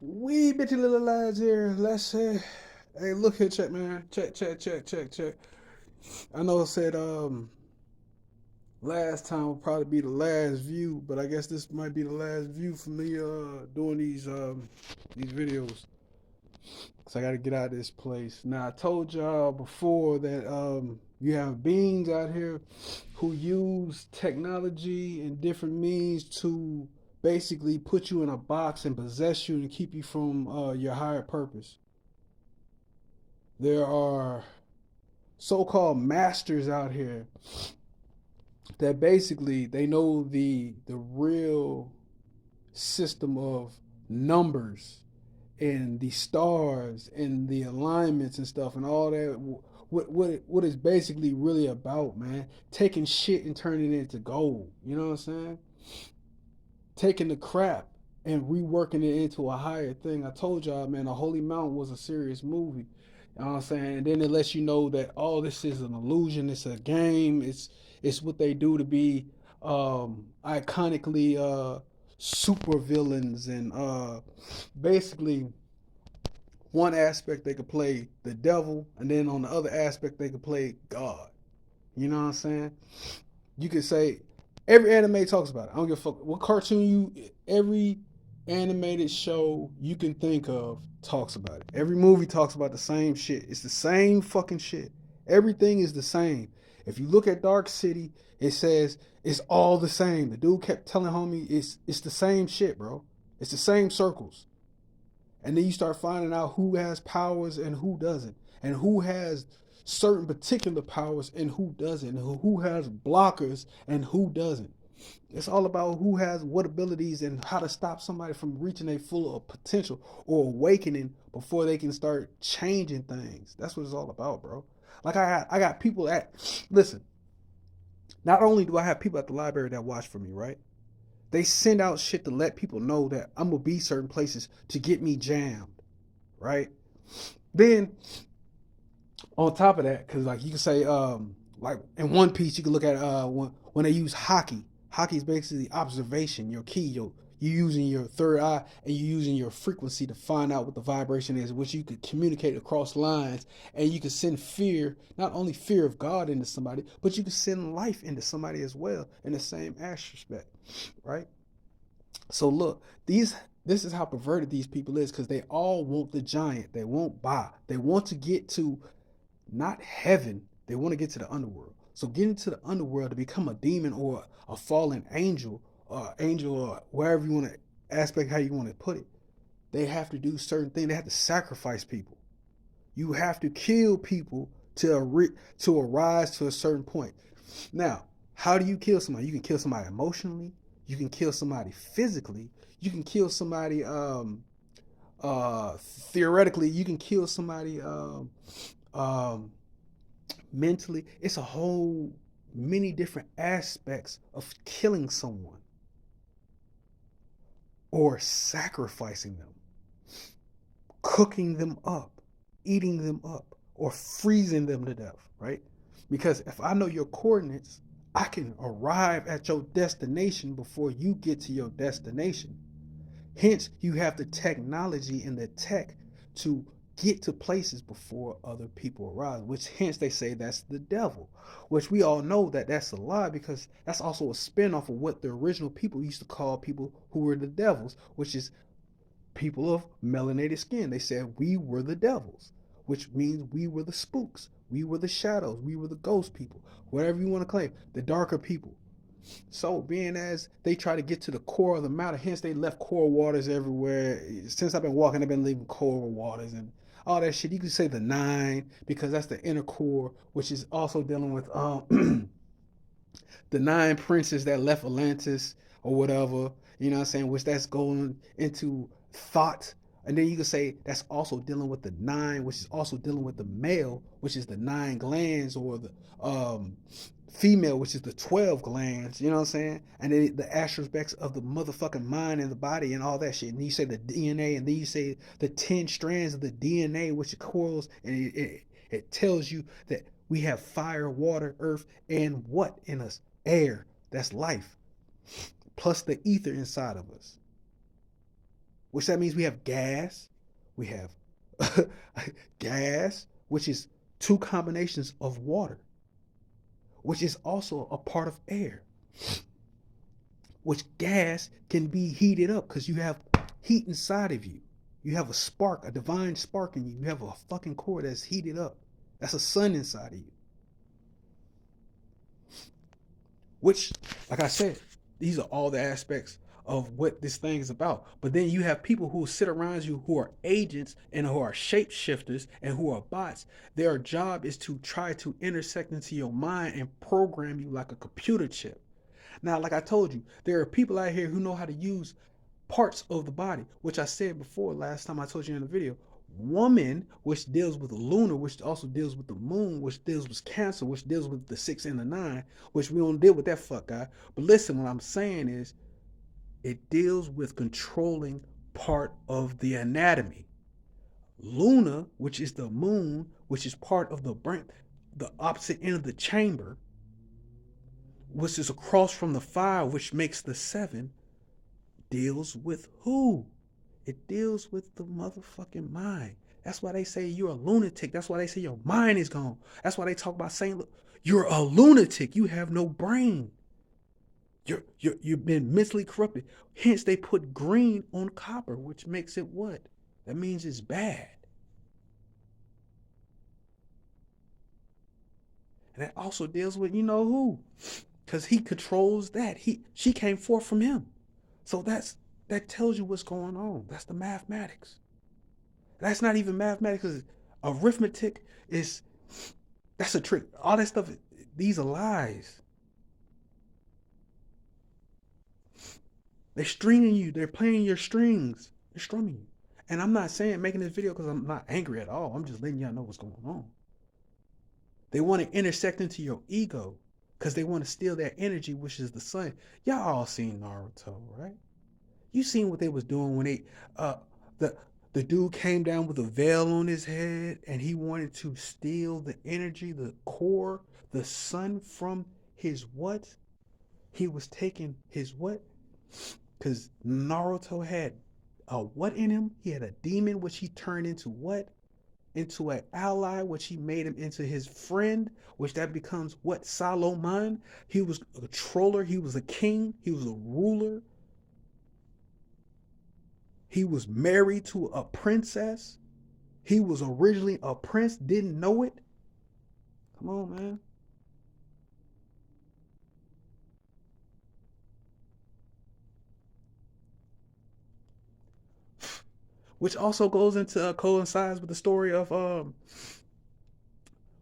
We bitchy little lads here. Let's say, hey, look here, check, man. Check. I know I said last time will probably be the last view, but I guess this might be the last view for me doing these videos. Cause I gotta get out of this place. Now I told y'all before that you have beings out here who use technology and different means to basically put you in a box and possess you and keep you from your higher purpose. There are so-called masters out here that basically they know the real system of numbers and the stars and the alignments and stuff and all that. What is basically really about, man? Taking shit and turning it into gold. You know what I'm saying? Taking the crap and reworking it into a higher thing. I told y'all, man, the Holy Mountain was a serious movie. You know what I'm saying? And then it lets you know that all this is an illusion. It's a game. It's what they do to be iconically super villains and basically one aspect they could play the devil, and then on the other aspect they could play God. You know what I'm saying? You could say every anime talks about it. I don't give a fuck what cartoon every animated show you can think of talks about it. Every movie talks about the same shit. It's the same fucking shit. Everything is the same. If you look at Dark City, it says it's all the same. The dude kept telling homie it's the same shit, bro. It's the same circles. And then you start finding out who has powers and who doesn't, and who has certain particular powers and who doesn't, and who has blockers and who doesn't. It's all about who has what abilities and how to stop somebody from reaching a full of potential or awakening before they can start changing things. That's what it's all about, bro. Like I got people at listen. Not only do I have people at the library that watch for me, right? They send out shit to let people know that I'm gonna be certain places to get me jammed, right? Then on top of that, because like you can say, like in One Piece, you can look at when they use hockey. Hockey is basically observation, your key, you using your third eye and you using your frequency to find out what the vibration is, which you could communicate across lines, and you can send fear, not only fear of God into somebody, but you can send life into somebody as well in the same aspect, right? So look, this is how perverted these people is because they all want the giant. They won't buy. They want to get to not heaven. They want to get to the underworld. So getting to the underworld to become a demon or a fallen angel or wherever you want to aspect how you want to put it, they have to do certain things. They have to sacrifice people. You have to kill people to arise to a certain point. Now, how do you kill somebody? You can kill somebody emotionally. You can kill somebody physically. You can kill somebody theoretically. You can kill somebody um, mentally. It's a whole many different aspects of killing someone or sacrificing them, cooking them up, eating them up, or freezing them to death, right? Because if I know your coordinates, I can arrive at your destination before you get to your destination. Hence, you have the technology and the tech to get to places before other people arrive, which hence they say that's the devil, which we all know that that's a lie because that's also a spin-off of what the original people used to call people who were the devils, which is people of melanated skin. They said we were the devils, which means we were the spooks, we were the shadows, we were the ghost people, whatever you want to claim, the darker people. So, being as they try to get to the core of the matter, hence they left core waters everywhere. Since I've been walking, I've been leaving core waters and all that shit. You could say the nine because that's the inner core, which is also dealing with the nine princes that left Atlantis or whatever. You know what I'm saying? Which that's going into thought. And then you can say that's also dealing with the nine, which is also dealing with the male, which is the nine glands, or the female, which is the 12 glands, you know what I'm saying? And then the aspects of the motherfucking mind and the body and all that shit. And you say the DNA, and then you say the 10 strands of the DNA, which it coils, and it tells you that we have fire, water, earth, and what in us? Air. That's life. Plus the ether inside of us. which that means we have gas, we have gas, which is two combinations of water, which is also a part of air, which gas can be heated up because you have heat inside of you. You have a spark, a divine spark in you. You have a fucking core that's heated up. That's a sun inside of you. Which, like I said, these are all the aspects of what this thing is about. But then you have people who sit around you who are agents and who are shapeshifters and who are bots. Their job is to try to intersect into your mind and program you like a computer chip. Now, like I told you, there are people out here who know how to use parts of the body, which I said before last time I told you in the video. Woman, which deals with the lunar, which also deals with the moon, which deals with Cancer, which deals with the 6 and the 9, which we don't deal with that fuck guy. But listen, what I'm saying is it deals with controlling part of the anatomy. Luna, which is the moon, which is part of the brain, the opposite end of the chamber, which is across from the 5, which makes the 7, deals with who? It deals with the motherfucking mind. That's why they say you're a lunatic. That's why they say your mind is gone. That's why they talk about saying, look, you're a lunatic. You have no brain. You've been mentally corrupted. Hence, they put green on copper, which makes it what? That means it's bad. And that also deals with you know who, because he controls that. She came forth from him. So that tells you what's going on. That's the mathematics. That's not even mathematics. Arithmetic that's a trick. All that stuff, these are lies. They're stringing you. They're playing your strings. They're strumming you. And I'm not saying making this video because I'm not angry at all. I'm just letting y'all know what's going on. They want to intersect into your ego because they want to steal that energy, which is the sun. Y'all all seen Naruto, right? You seen what they was doing when they the dude came down with a veil on his head and he wanted to steal the energy, the core, the sun from his what? He was taking his what? Because Naruto had a what in him? He had a demon which he turned into what? Into an ally, which he made him into his friend, which that becomes what? Solomon. He was a controller, he was a king, he was a ruler. He was married to a princess. He was originally a prince, didn't know it. Come on, man. Which also goes into coincides with the story of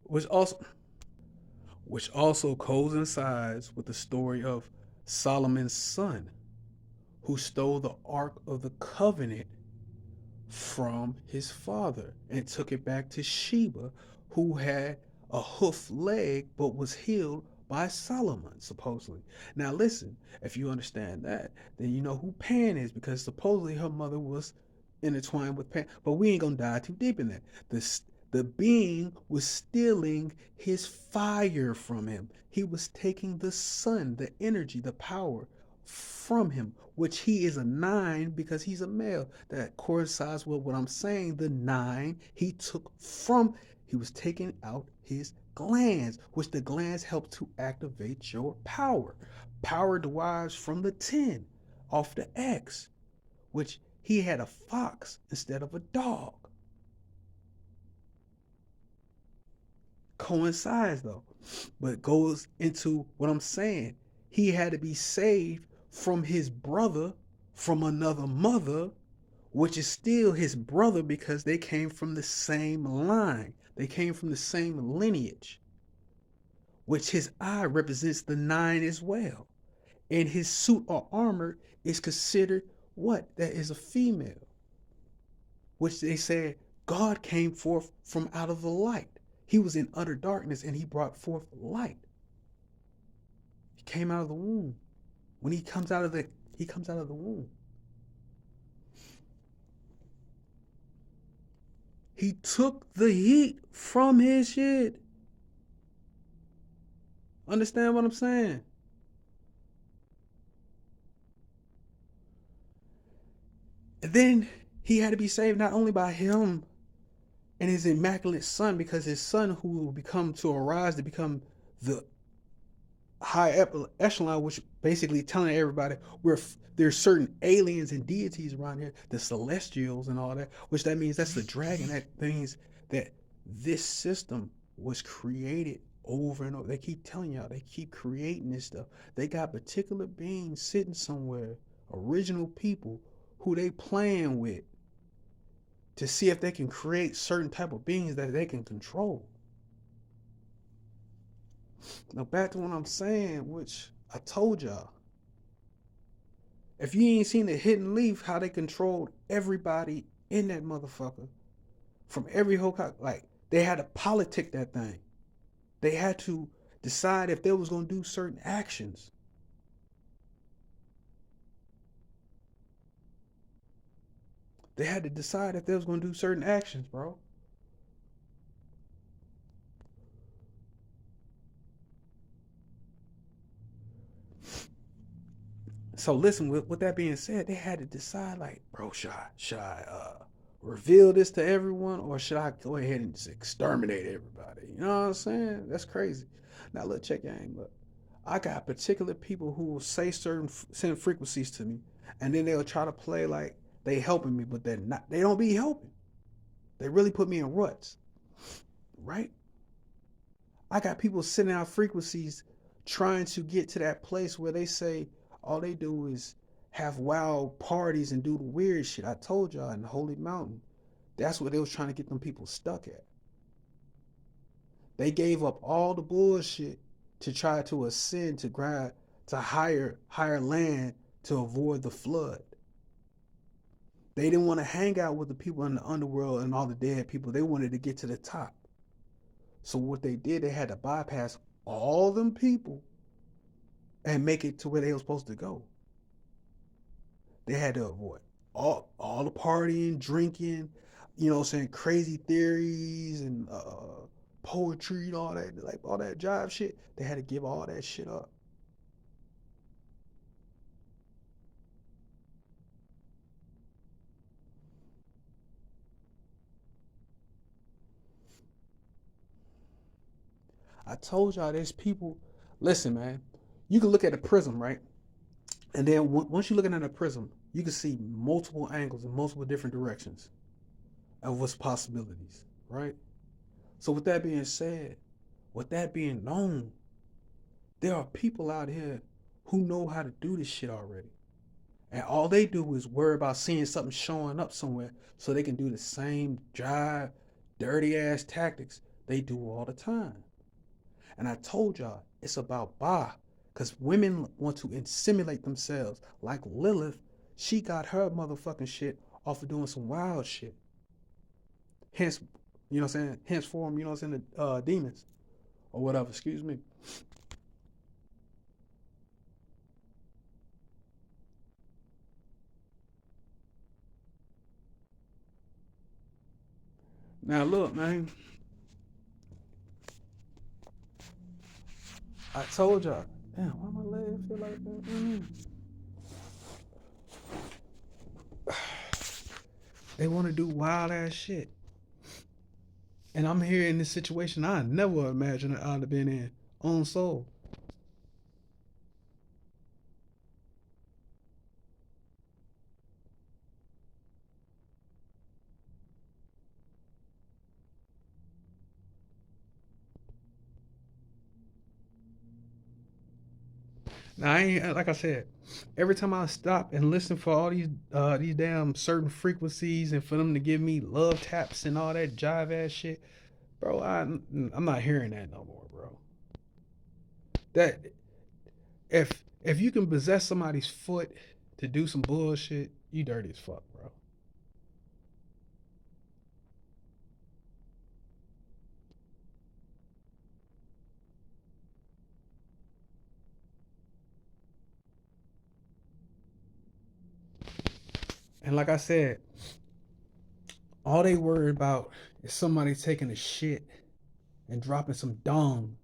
which also which also coincides with the story of Solomon's son, who stole the Ark of the Covenant from his father and took it back to Sheba, who had a hoof leg but was healed by Solomon, supposedly. Now, listen, if you understand that, then you know who Pan is because supposedly her mother was intertwined with Pan. But we ain't gonna dive too deep in that. The being was stealing his fire from him. He was taking the sun, the energy, the power from him, which he is a 9 because he's a male. That coincides with what I'm saying. The 9 he took from, he was taking out his glands, which the glands help to activate your power. Power derives from the 10 off the X, which he had a fox instead of a dog. Coincides though, but goes into what I'm saying. He had to be saved from his brother from another mother, which is still his brother because they came from the same line. They came from the same lineage, which his eye represents the 9 as well. And his suit or armor is considered what? That is a female, which they said God came forth from out of the light. He was in utter darkness and he brought forth light. He came out of the womb. When he comes out of the womb. He took the heat from his shit. Understand what I'm saying? Then he had to be saved not only by him and his immaculate son, because his son who will become to arise to become the high echelon, which basically telling everybody there's certain aliens and deities around here, the celestials and all that, which that means that's the dragon. That means that this system was created over and over. They keep telling y'all, they keep creating this stuff. They got particular beings sitting somewhere, original people who they playing with to see if they can create certain type of beings that they can control. Now back to what I'm saying, which I told y'all. If you ain't seen the hidden leaf, how they controlled everybody in that motherfucker from every whole like they had to politic that thing. They had to decide if they was gonna do certain actions. They had to decide if they was gonna do certain actions, bro. So listen, with that being said, they had to decide like, bro, should I reveal this to everyone or should I go ahead and just exterminate everybody? You know what I'm saying? That's crazy. Now look, check your aim. Look, I got particular people who will say certain send frequencies to me, and then they'll try to play like they helping me, but they're not. They don't be helping. They really put me in ruts, right? I got people sending out frequencies trying to get to that place where they say all they do is have wild parties and do the weird shit. I told y'all in the Holy Mountain, that's what they was trying to get them people stuck at. They gave up all the bullshit to try to ascend to grab to higher land to avoid the flood. They didn't want to hang out with the people in the underworld and all the dead people. They wanted to get to the top. So what they did, they had to bypass all them people and make it to where they were supposed to go. They had to avoid all the partying, drinking, you know, saying crazy theories and poetry and all that, like all that jive shit. They had to give all that shit up. I told y'all there's people. Listen, man, you can look at a prism, right? And then once you're looking at a prism, you can see multiple angles in multiple different directions of what's possibilities, right? So with that being said, with that being known, there are people out here who know how to do this shit already. And all they do is worry about seeing something showing up somewhere so they can do the same dry, dirty ass tactics they do all the time. And I told y'all, it's about Ba. Because women want to insimulate themselves. Like Lilith, she got her motherfucking shit off of doing some wild shit. Hence, you know what I'm saying? Hence form, you know what I'm saying? The demons or whatever, excuse me. Now, look, man, I told y'all. Damn, why my leg feel like that? They want to do wild ass shit. And I'm here in this situation I never imagined I'd have been in on soul. Now I ain't like I said. Every time I stop and listen for all these damn certain frequencies and for them to give me love taps and all that jive ass shit, bro, I'm not hearing that no more, bro. That if you can possess somebody's foot to do some bullshit, you dirty as fuck, bro. And like I said, all they worry about is somebody taking a shit and dropping some dung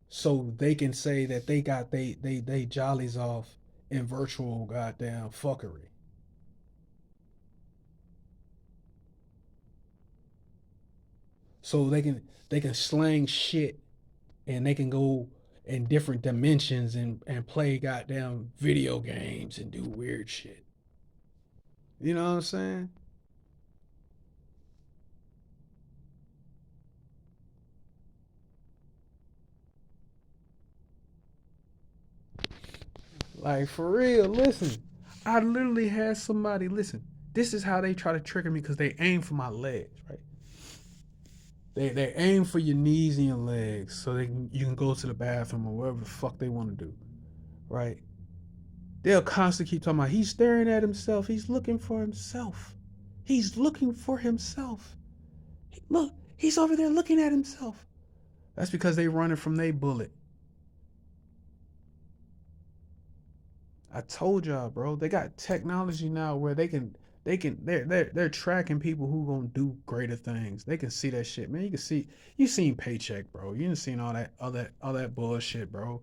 so they can say that they got they jollies off in virtual goddamn fuckery. so they can slang shit and they can go in different dimensions and play goddamn video games and do weird shit. You know what I'm saying? Like for real, listen. I literally had somebody listen. This is how they try to trigger me because they aim for my legs, right? They aim for your knees and your legs so you can go to the bathroom or whatever the fuck they want to do, right? They'll constantly keep talking about he's staring at himself. He's looking for himself. He's looking for himself. Look, he's over there looking at himself. That's because they running from their bullet. I told y'all, bro. They got technology now where they're tracking people who gonna do greater things. They can see that shit, man. You seen Paycheck, bro. You didn't seen all that bullshit, bro.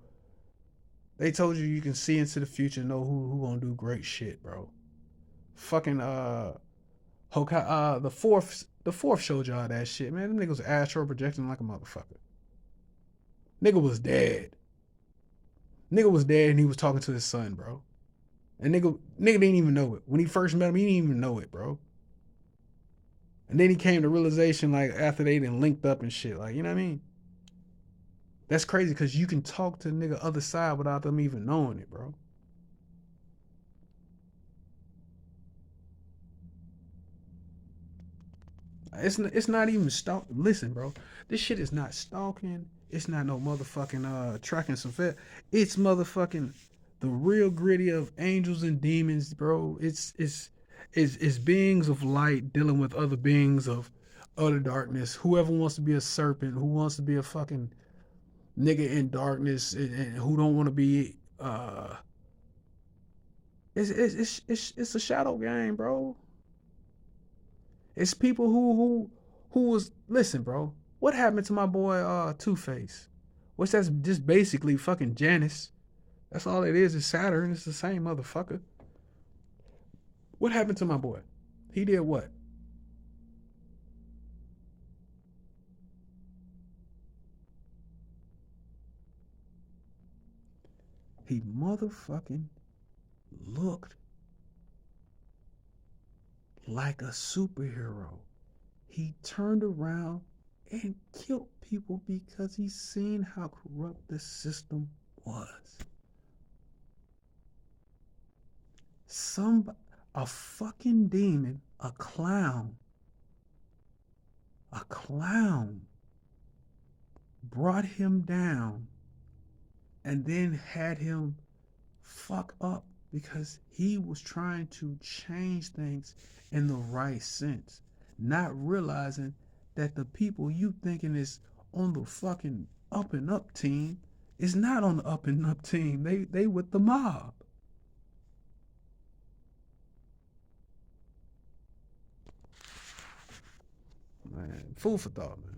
They told you can see into the future, know who gonna do great shit, bro. Fucking the fourth showed y'all that shit, man. Them niggas astral projecting like a motherfucker. Nigga was dead. Nigga was dead and he was talking to his son, bro. And nigga didn't even know it. When he first met him, he didn't even know it, bro. And then he came to realization like after they done linked up and shit. Like, you know what I mean? That's crazy because you can talk to the nigga other side without them even knowing it, bro. It's not even stalk. Listen, bro. This shit is not stalking. It's not no motherfucking tracking some fat. It's motherfucking the real gritty of angels and demons, bro. It's beings of light dealing with other beings of utter darkness. Whoever wants to be a serpent, who wants to be a fucking nigga in darkness, and who don't want to be it's a shadow game, bro. It's people who was listen, bro. What happened to my boy Two Face? Which that's just basically fucking Janice. That's all it is Saturn. It's the same motherfucker. What happened to my boy? He did what? He motherfucking looked like a superhero. He turned around and killed people because he seen how corrupt the system was. Some a fucking demon, a clown brought him down and then had him fuck up because he was trying to change things in the right sense, not realizing that the people you thinking is on the fucking up and up team is not on the up and up team. They with the mob. Man, food for thought, man.